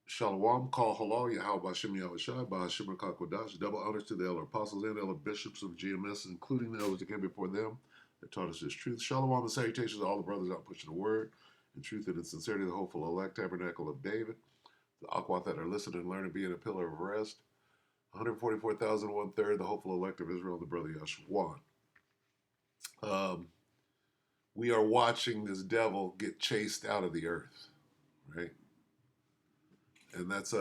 Shalom, call halal, Yahweh Bashem Yahushai, Bahashim Kakwadash, double honors to the elder apostles and elder bishops of GMS, including the elders that came before them, that taught us this truth. Shalom and salutations to all the brothers out pushing the word, in truth and in sincerity, the hopeful elect tabernacle of David, the Akwat that are listening and learning, being a pillar of rest, 144,000, one third, the hopeful elect of Israel, the brother Yashuan. We are watching this devil get chased out of the earth, right? And that's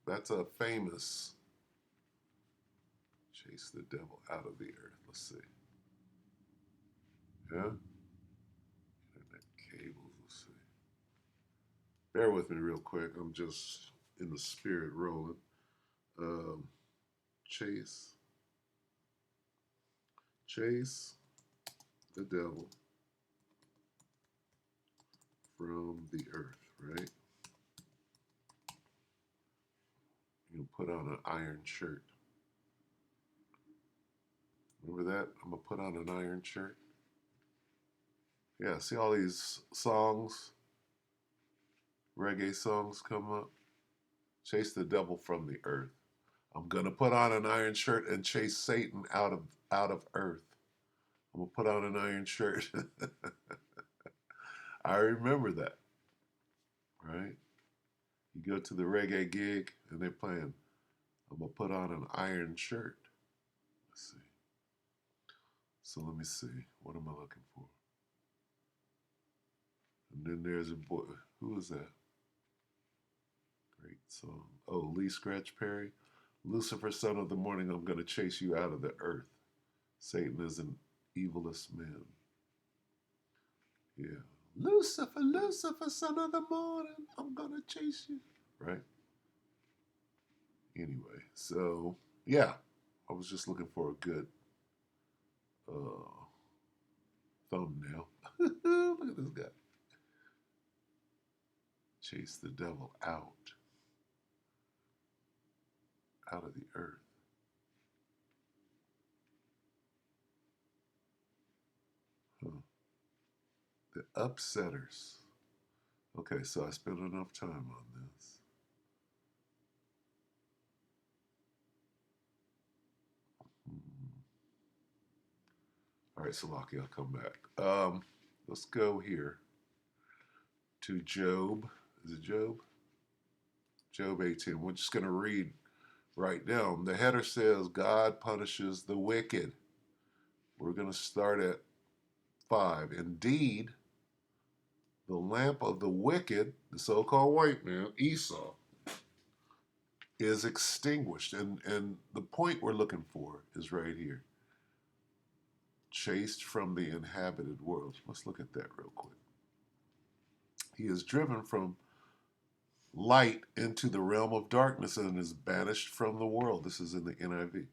that's a famous chase the devil out of the earth. Let's see. Yeah? Internet cables. Let's see. Bear with me real quick. I'm just in the spirit rolling. Chase the devil from the earth, right? You put on an iron shirt. Remember that? I'm going to put on an iron shirt. Yeah, see all these songs, reggae songs come up? Chase the devil from the earth. I'm going to put on an iron shirt and chase Satan out of earth. I'm going to put on an iron shirt. I remember that, right? You go to the reggae gig and they're playing, I'm going to put on an iron shirt. Let's see. So let me see. What am I looking for? And then there's a boy. Who is that? Great song. Oh, Lee Scratch Perry. Lucifer, son of the morning, I'm going to chase you out of the earth. Satan is an evilest man. Yeah. Lucifer, Lucifer, son of the morning, I'm going to chase you. Right? Anyway, so, yeah. I was just looking for a good thumbnail. Look at this guy. Chase the devil out of the earth. Huh. The Upsetters. Okay, so I spent enough time on this. All right, Salaki, I'll come back. Let's go here to Job. Is it Job? Job 18. We're just going to read right down. The header says, God punishes the wicked. We're going to start at 5. Indeed, the lamp of the wicked, the so-called white man, Esau, is extinguished. And the point we're looking for is right here. Chased from the inhabited world. Let's look at that real quick. He is driven from light into the realm of darkness and is banished from the world. This is in the NIV.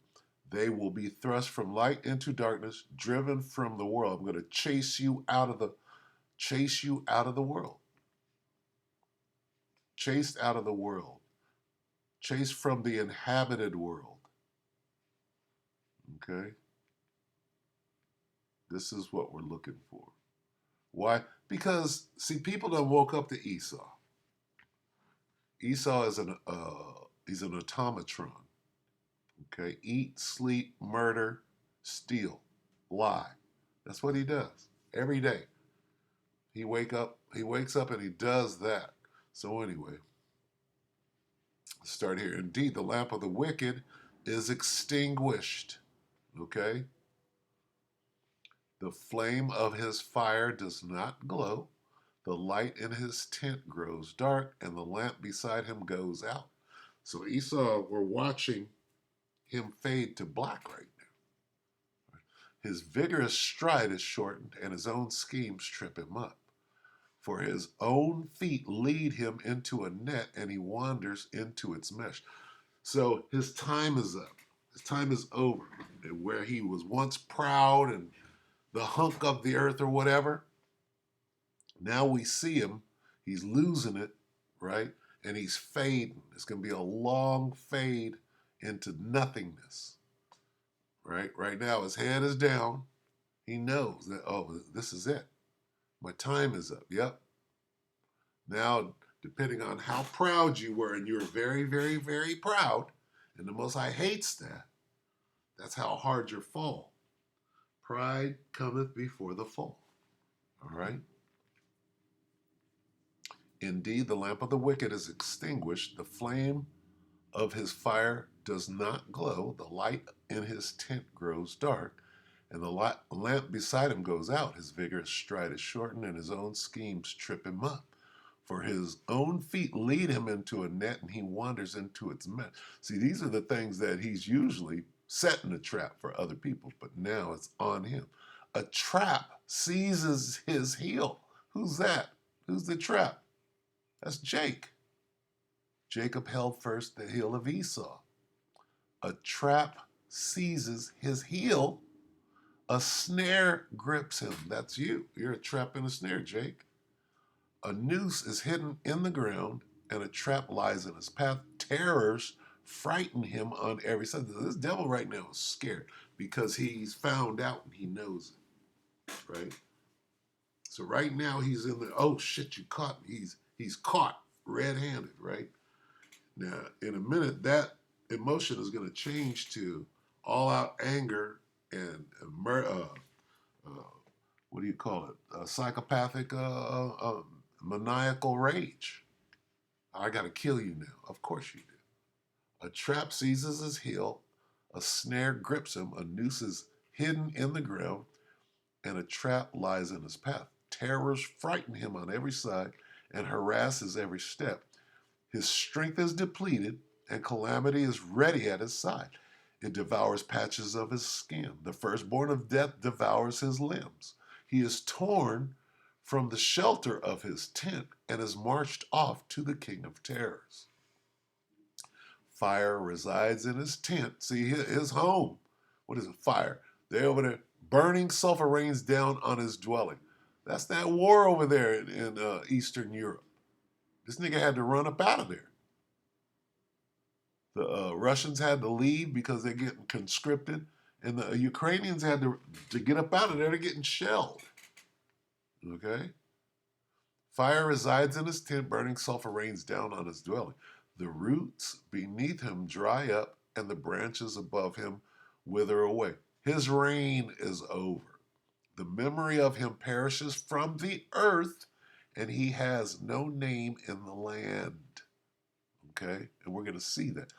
They will be thrust from light into darkness, driven from the world. I'm going to chase you out of the world. Chased out of the world. Chased from the inhabited world. Okay? This is what we're looking for. Why? Because, see, people done woke up to Esau. Esau is he's an automatron. Okay? Eat, sleep, murder, steal, lie. That's what he does every day. He wakes up and he does that. So anyway, let's start here. Indeed, the lamp of the wicked is extinguished. Okay? The flame of his fire does not glow. The light in his tent grows dark, and the lamp beside him goes out. So Esau, we're watching him fade to black right now. His vigorous stride is shortened, and his own schemes trip him up. For his own feet lead him into a net, and he wanders into its mesh. So his time is up. His time is over. And where he was once proud and the hunk of the earth or whatever, now we see him. He's losing it, right? And he's fading. It's going to be a long fade into nothingness, right? Right now, his head is down. He knows that, oh, this is it. My time is up. Yep. Now depending on how proud you were, and you're very, very, very proud, and the Most High hates that, that's how hard your fall. Pride cometh before the fall. All right? Indeed, the lamp of the wicked is extinguished, the flame of his fire does not glow, the light in his tent grows dark, and the lamp beside him goes out. His vigorous stride is shortened, and his own schemes trip him up. For his own feet lead him into a net, and he wanders into its mess. See, these are the things that he's usually setting a trap for other people, but now it's on him. A trap seizes his heel. Who's that? Who's the trap? That's Jake. Jacob held first the heel of Esau. A trap seizes his heel. A snare grips him. That's you. You're a trap and a snare, Jake. A noose is hidden in the ground, and a trap lies in his path. Terrors frighten him on every side. This devil right now is scared because he's found out and he knows it, right? So right now he's in the, oh shit, you caught me. He's caught red-handed, right? Now, in a minute, that emotion is going to change to all-out anger and what do you call it? Psychopathic, maniacal rage. I got to kill you now. Of course you do. A trap seizes his heel, a snare grips him, a noose is hidden in the ground, and a trap lies in his path. Terrors frighten him on every side and harass his every step. His strength is depleted, and calamity is ready at his side. It devours patches of his skin. The firstborn of death devours his limbs. He is torn from the shelter of his tent and is marched off to the king of terrors. Fire resides in his tent. See, his home. What is it? Fire. They over there. Burning sulfur rains down on his dwelling. That's that war over there in Eastern Europe. This nigga had to run up out of there. The Russians had to leave because they're getting conscripted, and the Ukrainians had to get up out of there. They're getting shelled. Okay? Fire resides in his tent, burning sulfur rains down on his dwelling. The roots beneath him dry up, and the branches above him wither away. His reign is over. The memory of him perishes from the earth, and he has no name in the land. Okay? And we're going to see that.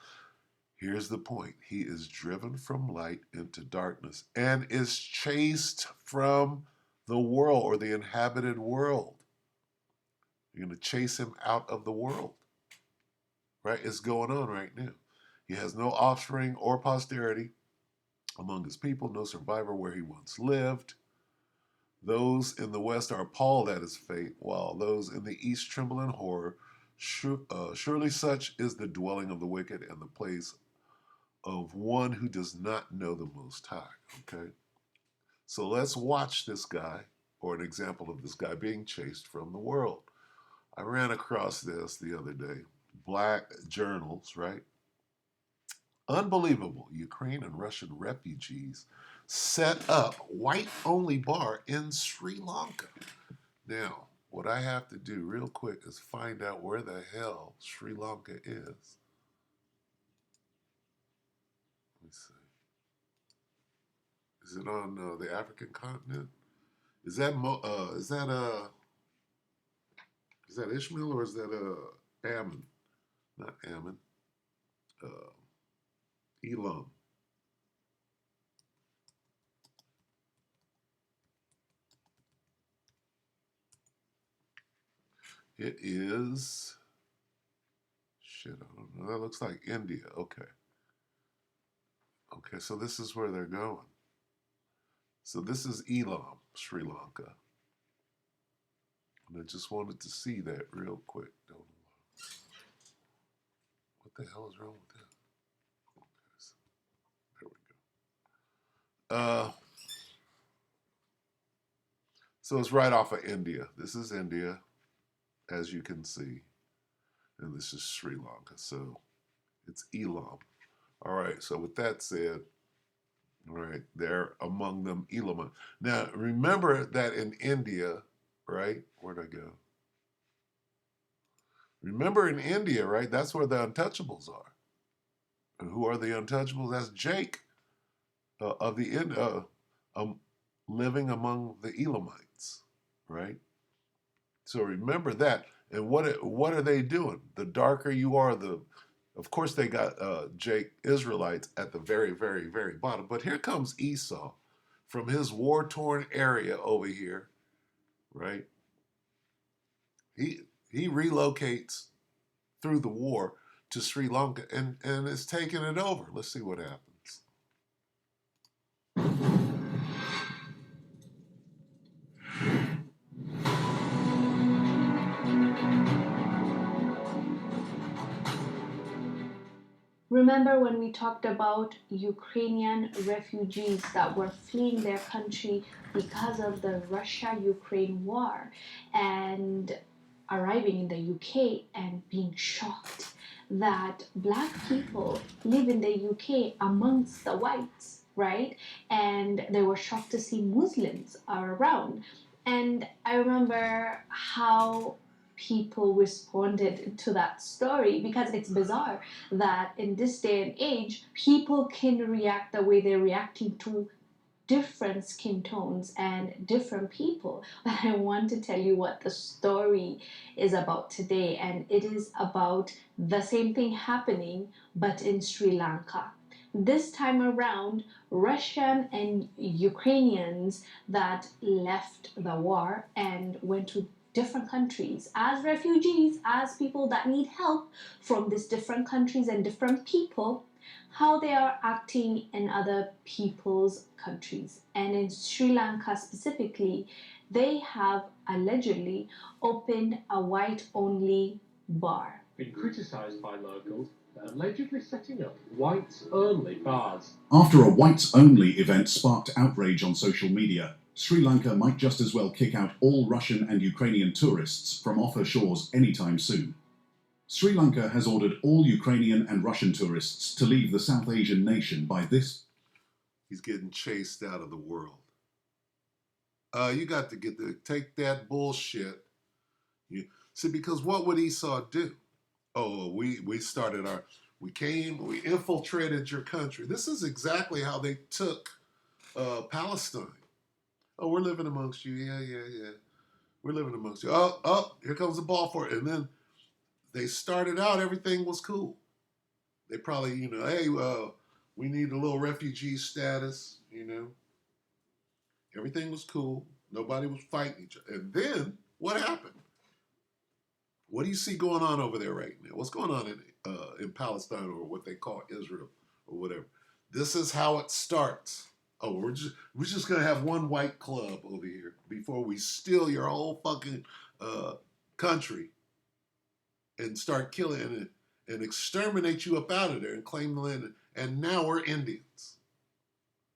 Here's the point. He is driven from light into darkness and is chased from the world or the inhabited world. You're going to chase him out of the world. Right? It's going on right now. He has no offspring or posterity among his people, no survivor where he once lived. Those in the west are appalled at his fate, while those in the east tremble in horror. Surely such is the dwelling of the wicked and the place of one who does not know the Most High. Okay? So let's watch this guy, or an example of this guy being chased from the world. I ran across this the other day. Black journals, right? Unbelievable. Ukraine and Russian refugees set up white-only bar in Sri Lanka. Now, what I have to do real quick is find out where the hell Sri Lanka is. Let me see. Is it on the African continent? Is that Ishmael or is that Ammon? Not Ammon. Elam. It is. Shit, I don't know. That looks like India. Okay. Okay, so this is where they're going. So this is Elam, Sri Lanka. And I just wanted to see that real quick. Don't know. What the hell is wrong with that? Okay, so there we go. So it's right off of India. This is India, as you can see. And this is Sri Lanka. So it's Elam. All right, so with that said, all right, they're among them Elam. Now, remember that in India, right? Where'd I go? Remember in India, right? That's where the untouchables are. And who are the untouchables? That's Jake of the um, living among the Elamites, right? So remember that. And what are they doing? The darker you are, the of course they got Jake Israelites at the very, very, very bottom. But here comes Esau from his war torn area over here, right? He he relocates through the war to Sri Lanka and is taking it over. Let's see what happens. Remember when we talked about Ukrainian refugees that were fleeing their country because of the Russia Ukraine war and arriving in the UK and being shocked that black people live in the UK amongst the whites, right? And they were shocked to see Muslims are around. And I remember how people responded to that story because it's bizarre that in this day and age, people can react the way they're reacting to different skin tones and different people. But I want to tell you what the story is about today, and it is about the same thing happening but in Sri Lanka. This time around, Russian and Ukrainians that left the war and went to different countries as refugees, as people that need help from these different countries and different people, how they are acting in other people's countries. And in Sri Lanka specifically, they have allegedly opened a white only bar. Been criticised by locals for allegedly setting up whites only bars. After a whites only event sparked outrage on social media, Sri Lanka might just as well kick out all Russian and Ukrainian tourists from off her shores anytime soon. Sri Lanka has ordered all Ukrainian and Russian tourists to leave the South Asian nation by this. He's getting chased out of the world. You got to take that bullshit. See, because what would Esau do? Oh, we started we came, we infiltrated your country. This is exactly how they took Palestine. Oh, we're living amongst you. Yeah, yeah, yeah. We're living amongst you. Oh, here comes the ball for it. And then they started out, everything was cool. They probably, hey, we need a little refugee status, Everything was cool. Nobody was fighting each other. And then what happened? What do you see going on over there right now? What's going on in Palestine or what they call Israel or whatever? This is how it starts. Oh, we're just gonna have one white club over here before we steal your whole fucking country and start killing it and exterminate you up out of there and claim the land. And now we're Indians.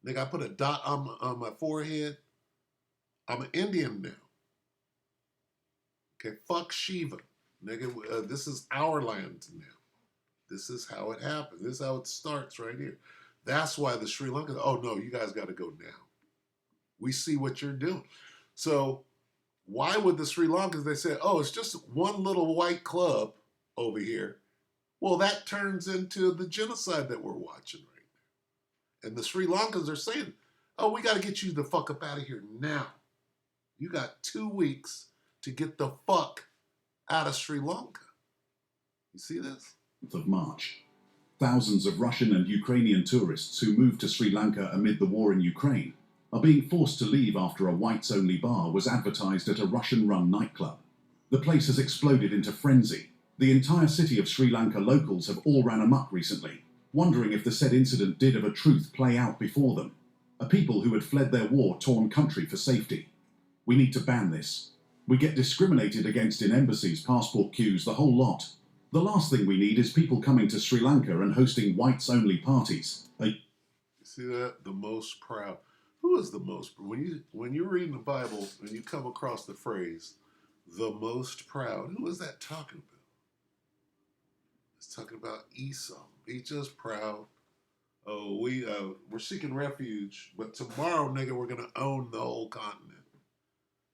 Nigga, I put a dot on my forehead. I'm an Indian now. Okay, fuck Shiva. Nigga, this is our land now. This is how it happens. This is how it starts right here. That's why the Sri Lankans, oh no, you guys got to go now. We see what you're doing. So why would the Sri Lankans, they say, oh, it's just one little white club over here. Well, that turns into the genocide that we're watching right now. And the Sri Lankans are saying, oh, we got to get you the fuck up out of here now. You got 2 weeks to get the fuck out of Sri Lanka. You see this? Of March. Thousands of Russian and Ukrainian tourists who moved to Sri Lanka amid the war in Ukraine are being forced to leave after a whites-only bar was advertised at a Russian-run nightclub. The place has exploded into frenzy. The entire city of Sri Lanka locals have all ran amok recently, wondering if the said incident did of a truth play out before them. A people who had fled their war-torn country for safety. We need to ban this. We get discriminated against in embassies, passport queues, the whole lot. The last thing we need is people coming to Sri Lanka and hosting whites-only parties. You see that? The most proud. Who is the most? When you're reading the Bible and you come across the phrase, the most proud, who is that talking about? It's talking about Esau. He's just proud. Oh, we're seeking refuge, but tomorrow, nigga, we're gonna own the whole continent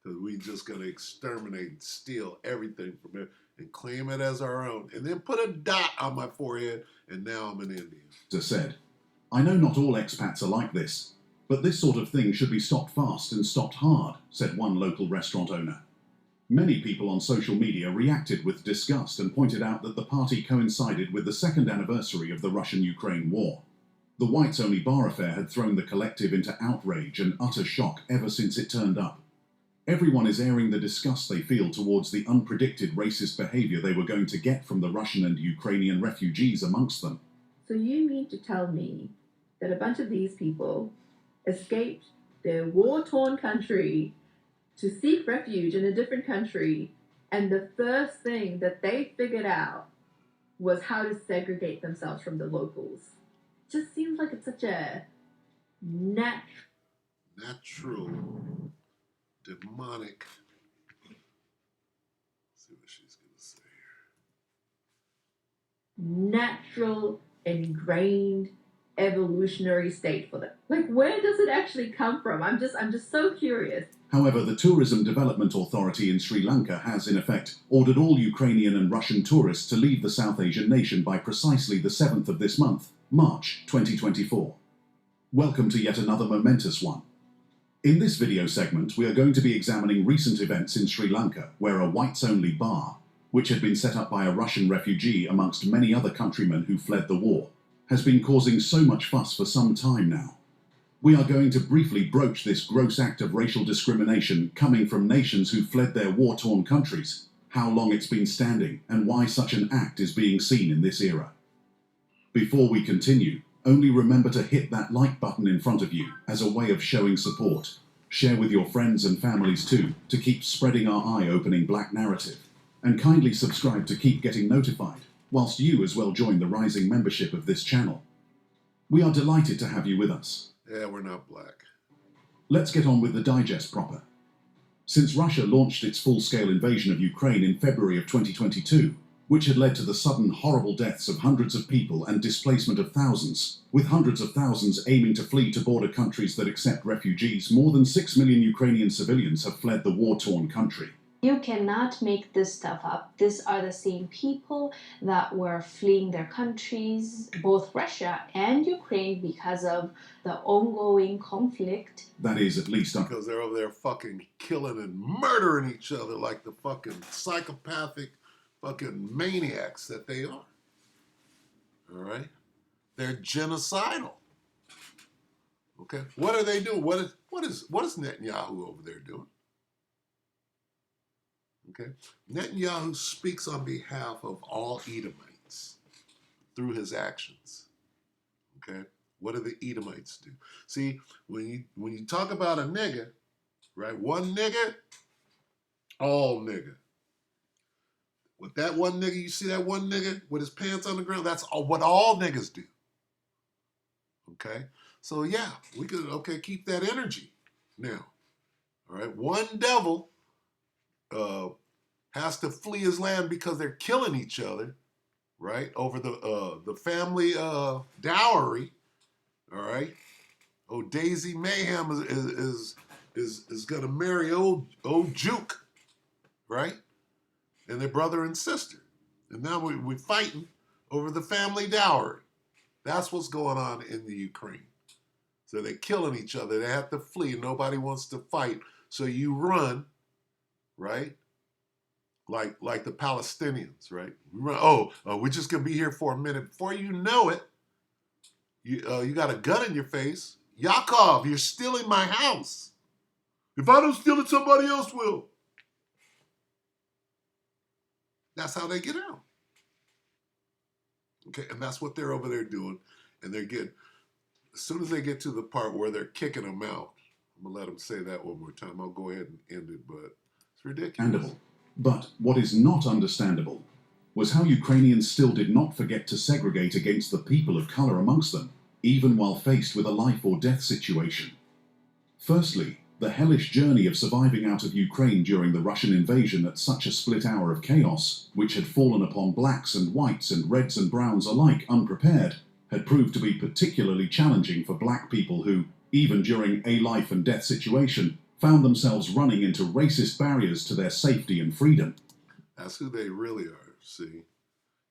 because we just gonna exterminate and steal everything from it. and claim it as our own, and then put a dot on my forehead, and now I'm an Indian. Said, "I know not all expats are like this, but this sort of thing should be stopped fast and stopped hard," said one local restaurant owner. Many people on social media reacted with disgust and pointed out that the party coincided with the second anniversary of the Russian-Ukraine war. The whites-only bar affair had thrown the collective into outrage and utter shock ever since it turned up. Everyone is airing the disgust they feel towards the unpredicted racist behaviour they were going to get from the Russian and Ukrainian refugees amongst them. So you mean to tell me that a bunch of these people escaped their war-torn country to seek refuge in a different country, and the first thing that they figured out was how to segregate themselves from the locals? Just seems like it's such a natural, demonic. Let's see what she's gonna say here. natural, ingrained evolutionary state for them. Like, where does it actually come from? I'm just so curious. However, the Tourism Development Authority in Sri Lanka has, in effect, ordered all Ukrainian and Russian tourists to leave the South Asian nation by precisely the 7th of this month, March 2024. Welcome to yet another momentous one. In this video segment, we are going to be examining recent events in Sri Lanka, where a whites-only bar, which had been set up by a Russian refugee amongst many other countrymen who fled the war, has been causing so much fuss for some time now. We are going to briefly broach this gross act of racial discrimination coming from nations who fled their war-torn countries, how long it's been standing, and why such an act is being seen in this era. Before we continue, only remember to hit that like button in front of you as a way of showing support. Share with your friends and families too, to keep spreading our eye-opening black narrative. And kindly subscribe to keep getting notified, whilst you as well join the rising membership of this channel. We are delighted to have you with us. Yeah, we're not black. Let's get on with the digest proper. Since Russia launched its full-scale invasion of Ukraine in February of 2022, which had led to the sudden horrible deaths of hundreds of people and displacement of thousands, with hundreds of thousands aiming to flee to border countries that accept refugees, more than 6 million Ukrainian civilians have fled the war-torn country. You cannot make this stuff up. These are the same people that were fleeing their countries, both Russia and Ukraine, because of the ongoing conflict. That is at least Because they're over there fucking killing and murdering each other like the fucking psychopathic fucking maniacs that they are. All right? They're genocidal. Okay? What are they doing? What is Netanyahu over there doing? Okay? Netanyahu speaks on behalf of all Edomites through his actions. Okay? What do the Edomites do? See, when you talk about a nigga, right? One nigga, all nigga. With that one nigga, you see that one nigga with his pants on the ground? That's what all niggas do. Okay? So yeah, we could, keep that energy now. All right? One devil has to flee his land because they're killing each other, right? Over the family dowry. All right? Oh, Daisy Mayhem is gonna marry old Juke, right? And their brother and sister. And now we're fighting over the family dowry. That's what's going on in the Ukraine. So they're killing each other. They have to flee. Nobody wants to fight. So you run, right? Like the Palestinians, right? We run, we're just going to be here for a minute. Before you know it, you got a gun in your face. Yaakov, you're stealing my house. If I don't steal it, somebody else will. That's how they get out. Okay, and that's what they're over there doing. And they're getting, as soon as they get to the part where they're kicking them out, I'm going to let them say that one more time. I'll go ahead and end it, but it's ridiculous. understandable. But what is not understandable was how Ukrainians still did not forget to segregate against the people of colour amongst them, even while faced with a life or death situation. Firstly, the hellish journey of surviving out of Ukraine during the Russian invasion at such a split hour of chaos, which had fallen upon blacks and whites and reds and browns alike unprepared, had proved to be particularly challenging for black people who, even during a life and death situation, found themselves running into racist barriers to their safety and freedom. That's who they really are, see?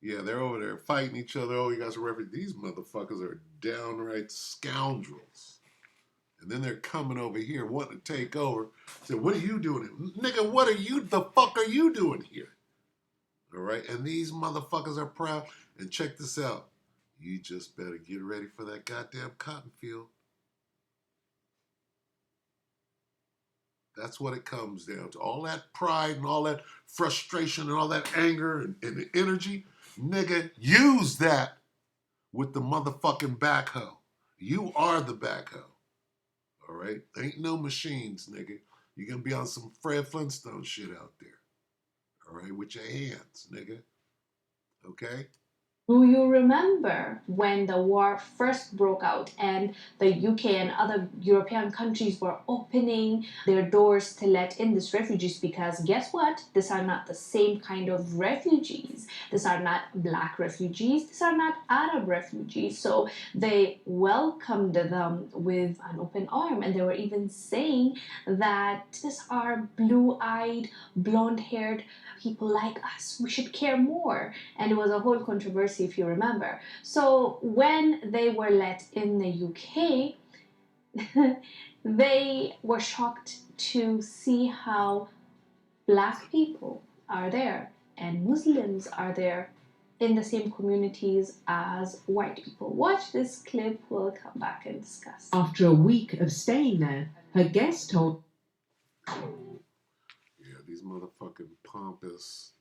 Yeah, they're over there fighting each other. Oh, you guys are refugees. These motherfuckers are downright scoundrels. And then they're coming over here wanting to take over. Say, what are you doing here? Nigga, what are you, the fuck are you doing here? All right? And these motherfuckers are proud. And check this out. You just better get ready for that goddamn cotton field. That's what it comes down to. All that pride and all that frustration and all that anger and the energy. Nigga, use that with the motherfucking backhoe. You are the backhoe. All right? Ain't no machines, nigga. You're going to be on some Fred Flintstone shit out there. All right? With your hands, nigga. Okay? Do you remember when the war first broke out and the UK and other European countries were opening their doors to let in these refugees? Because guess what? These are not the same kind of refugees. These are not black refugees. These are not Arab refugees. So they welcomed them with an open arm. And they were even saying that these are blue-eyed, blonde-haired people like us. We should care more. And it was a whole controversy, if you remember. So when they were let in the UK, they were shocked to see how black people are there and Muslims are there in the same communities as white people. Watch this clip, we'll come back and discuss. After a week of staying there, her guest told These motherfucking pompous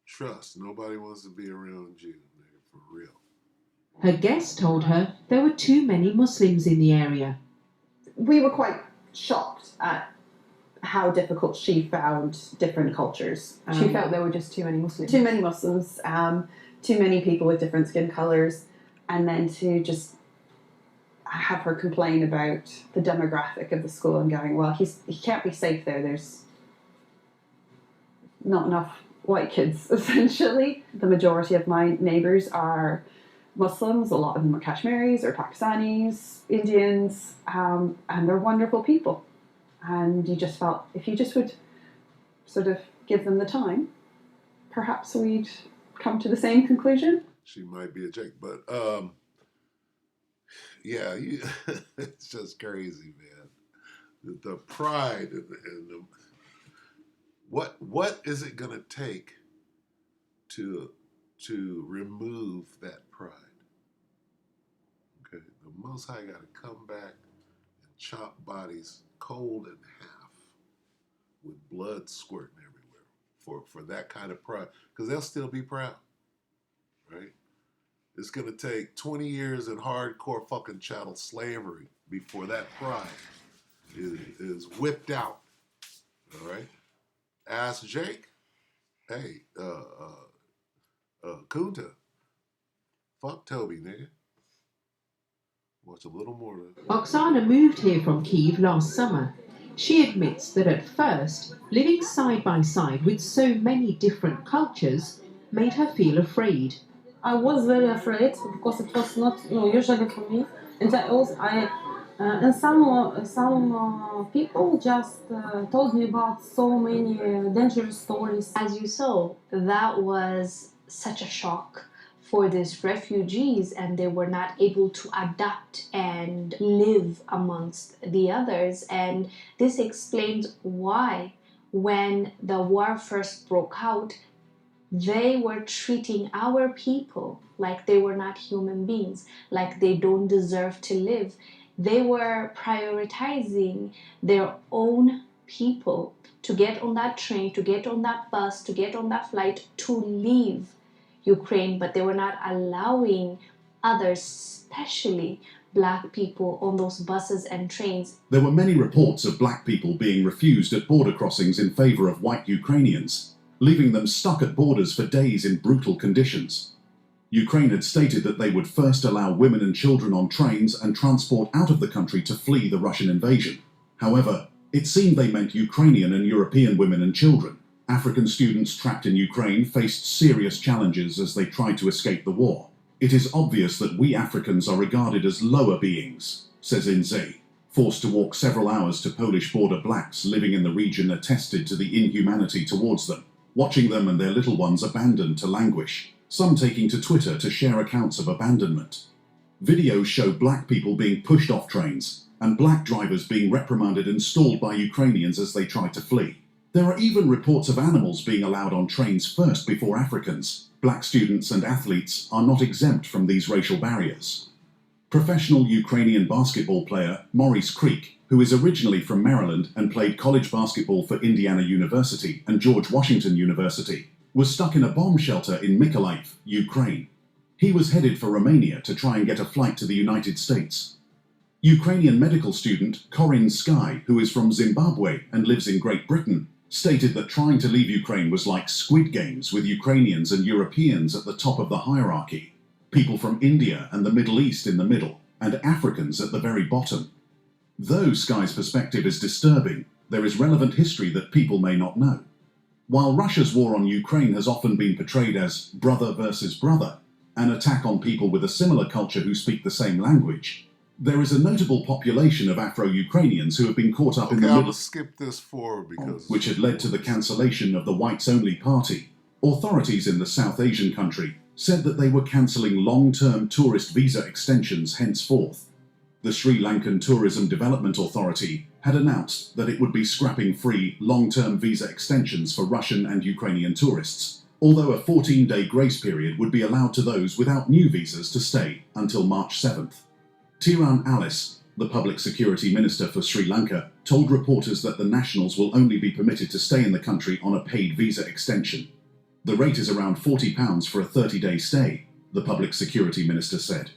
trust. Nobody wants to be around you, nigga, for real. her there were too many Muslims in the area. We were quite shocked at how difficult she found different cultures. She felt there were just too many Muslims. Too many Muslims, too many people with different skin colours, and then to just have her complain about the demographic of the school and going, well, he can't be safe there. There's not enough white kids, essentially. The majority of my neighbours are Muslims. A lot of them are Kashmiris or Pakistanis, Indians, and they're wonderful people. And you just felt if you just would sort of give them the time, perhaps we'd come to the same conclusion. She might be a Jake, but it's just crazy, man. The pride and the what is it gonna take to remove that pride? Okay, the Most High got to come back and chop bodies cold in half with blood squirting everywhere for that kind of pride, because they'll still be proud, right? It's gonna take 20 years in hardcore fucking chattel slavery before that pride is whipped out. All right. Ask Jake. Hey, Kunta. Fuck Toby, nigga. Watch a little more of that. Oksana moved here from Kyiv last summer. She admits that at first, living side by side with so many different cultures made her feel afraid. I was very afraid because it was not usually for me, and and some people just told me about so many dangerous stories. As you saw, that was such a shock for these refugees, and they were not able to adapt and live amongst the others. And this explains why, when the war first broke out, they were treating our people like they were not human beings, like they don't deserve to live. They were prioritizing their own people to get on that train, to get on that bus, to get on that flight, to leave Ukraine, but they were not allowing others, especially black people, on those buses and trains. There were many reports of black people being refused at border crossings in favour of white Ukrainians, leaving them stuck at borders for days in brutal conditions. Ukraine had stated that they would first allow women and children on trains and transport out of the country to flee the Russian invasion. However, it seemed they meant Ukrainian and European women and children. African students trapped in Ukraine faced serious challenges as they tried to escape the war. It is obvious that we Africans are regarded as lower beings, says Inze. Forced to walk several hours to Polish border blacks living in the region attested to the inhumanity towards them. watching them and their little ones abandoned to languish, some taking to Twitter to share accounts of abandonment. Videos show black people being pushed off trains and black drivers being reprimanded and stalled by Ukrainians as they tried to flee. There are even reports of animals being allowed on trains first before Africans. Black students and athletes are not exempt from these racial barriers. Professional Ukrainian basketball player Maurice Creek, who is originally from Maryland and played college basketball for Indiana University and George Washington University, was stuck in a bomb shelter in Mykolaiv, Ukraine. He was headed for Romania to try and get a flight to the United States. Ukrainian medical student Corinne Sky, who is from Zimbabwe and lives in Great Britain, stated that trying to leave Ukraine was like Squid Games with Ukrainians and Europeans at the top of the hierarchy, people from India and the Middle East in the middle, and Africans at the very bottom. Though Sky's perspective is disturbing, there is relevant history that people may not know. While Russia's war on Ukraine has often been portrayed as brother versus brother, an attack on people with a similar culture who speak the same language, there is a notable population of Afro-Ukrainians who have been caught up in the I'm middle, gonna skip this forward because which had led to the cancellation of the whites-only party. Authorities in the South Asian country said that they were cancelling long-term tourist visa extensions henceforth. The Sri Lankan Tourism Development Authority had announced that it would be scrapping free long-term visa extensions for Russian and Ukrainian tourists, although a 14-day grace period would be allowed to those without new visas to stay until March 7th. Tiran Alice, the Public Security Minister for Sri Lanka, told reporters that the nationals will only be permitted to stay in the country on a paid visa extension. The rate is around £40 for a 30-day stay, the Public Security Minister said.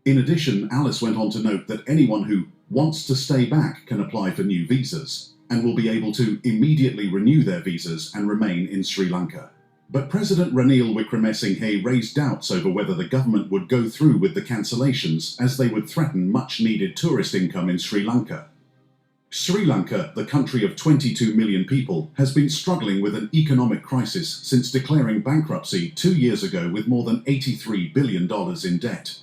In addition, Alice went on to note that anyone who wants to stay back can apply for new visas and will be able to immediately renew their visas and remain in Sri Lanka. But President Ranil Wickremesinghe raised doubts over whether the government would go through with the cancellations, as they would threaten much-needed tourist income in Sri Lanka. Sri Lanka, the country of 22 million people, has been struggling with an economic crisis since declaring bankruptcy 2 years ago with more than $83 billion in debt.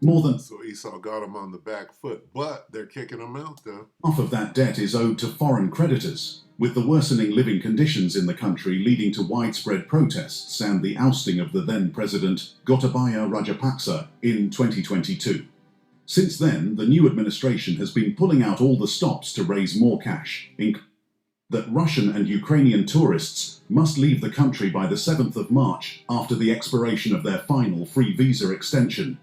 More than so Esau got him on the back foot, but they're kicking him out though. half of that debt is owed to foreign creditors, with the worsening living conditions in the country leading to widespread protests and the ousting of the then President Gotabaya Rajapaksa in 2022. Since then, the new administration has been pulling out all the stops to raise more cash, that Russian and Ukrainian tourists must leave the country by the 7th of March after the expiration of their final free visa extension.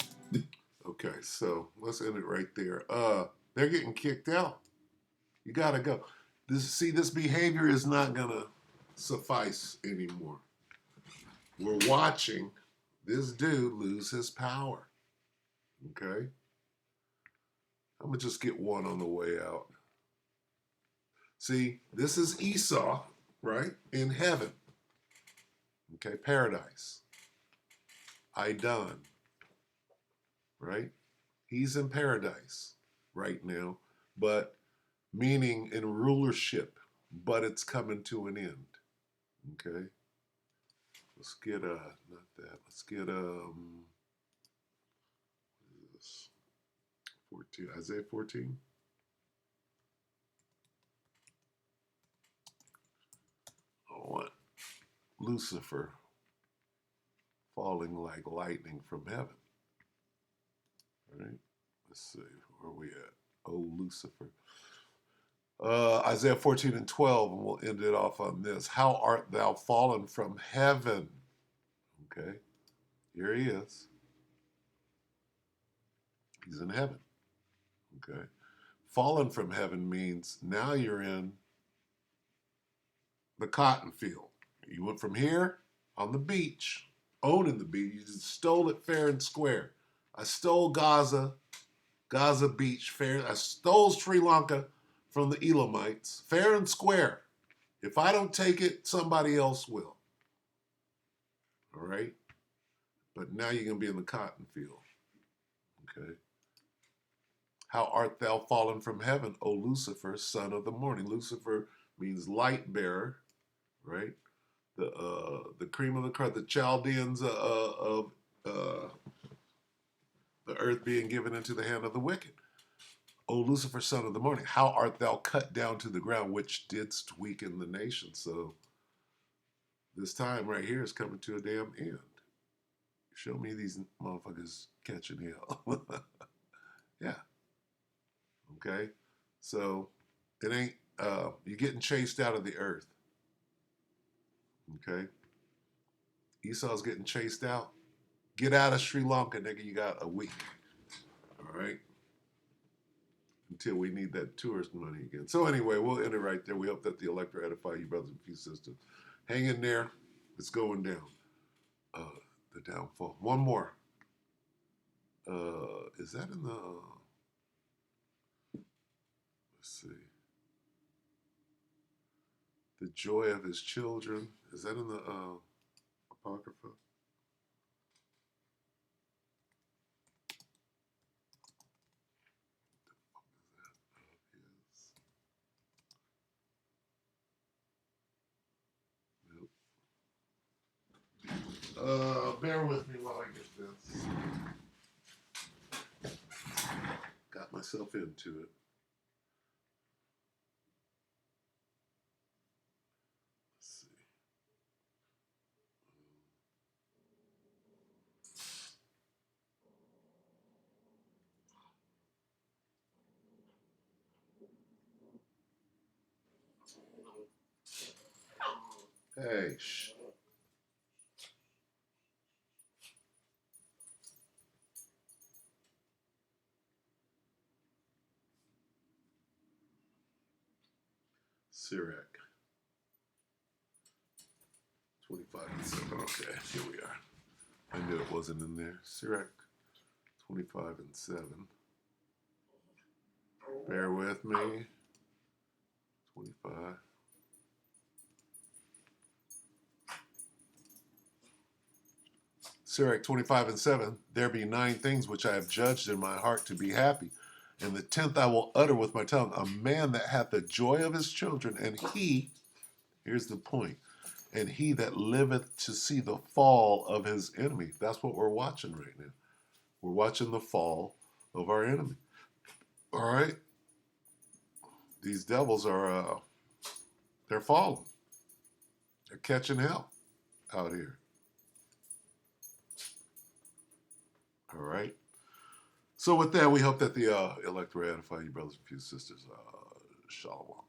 Okay, so let's end it right there. They're getting kicked out. You gotta go. This behavior is not gonna suffice anymore. We're watching this dude lose his power. Okay? I'm gonna just get one on the way out. See, this is Esau, right? In heaven. Okay, paradise. Idan. Right? He's in paradise right now, but meaning in rulership, but it's coming to an end. Okay? Let's get not that. Let's get what is this? 14. Isaiah 14. I want Lucifer falling like lightning from heaven. Right? Let's see, where are we at? Oh, Lucifer. Isaiah 14 and 12, and we'll end it off on this. How art thou fallen from heaven? Okay, here he is. He's in heaven. Okay. Fallen from heaven means now you're in the cotton field. You went from here on the beach, owning the beach. You just stole it fair and square. I stole Gaza Beach, fair. I stole Sri Lanka from the Elamites, fair and square. If I don't take it, somebody else will. All right? But now you're going to be in the cotton field. Okay? How art thou fallen from heaven, O Lucifer, son of the morning? Lucifer means light bearer, right? The cream of the crop, the Chaldeans of the earth being given into the hand of the wicked. O Lucifer, son of the morning, how art thou cut down to the ground, which didst weaken the nation? So This time right here is coming to a damn end. Show me these motherfuckers catching hell. Yeah. Okay. So it ain't you're getting chased out of the earth. Okay. Esau's getting chased out. Get out of Sri Lanka, nigga. You got a week. All right. Until we need that tourist money again. So anyway, we'll end it right there. We hope that the elect will edify you, brothers and sisters. Hang in there. It's going down. The downfall. One more. Is that in the? Let's see. The joy of his children. Is that in the Apocrypha? Bear with me while I get this. Got myself into it. Let's see. Hey, shh. Sirach 25:7. Okay, here we are. I knew it wasn't in there. Sirach 25:7. Bear with me. 25. Sirach 25:7. There be 9 things which I have judged in my heart to be happy, and the 10th I will utter with my tongue. A man that hath the joy of his children, and he, here's the point, and he that liveth to see the fall of his enemy. That's what we're watching right now. We're watching the fall of our enemy. All right? These devils are, they're falling. They're catching hell out here. All right? So with that, we hope that the elect will edify you, brothers and sisters. Shalom.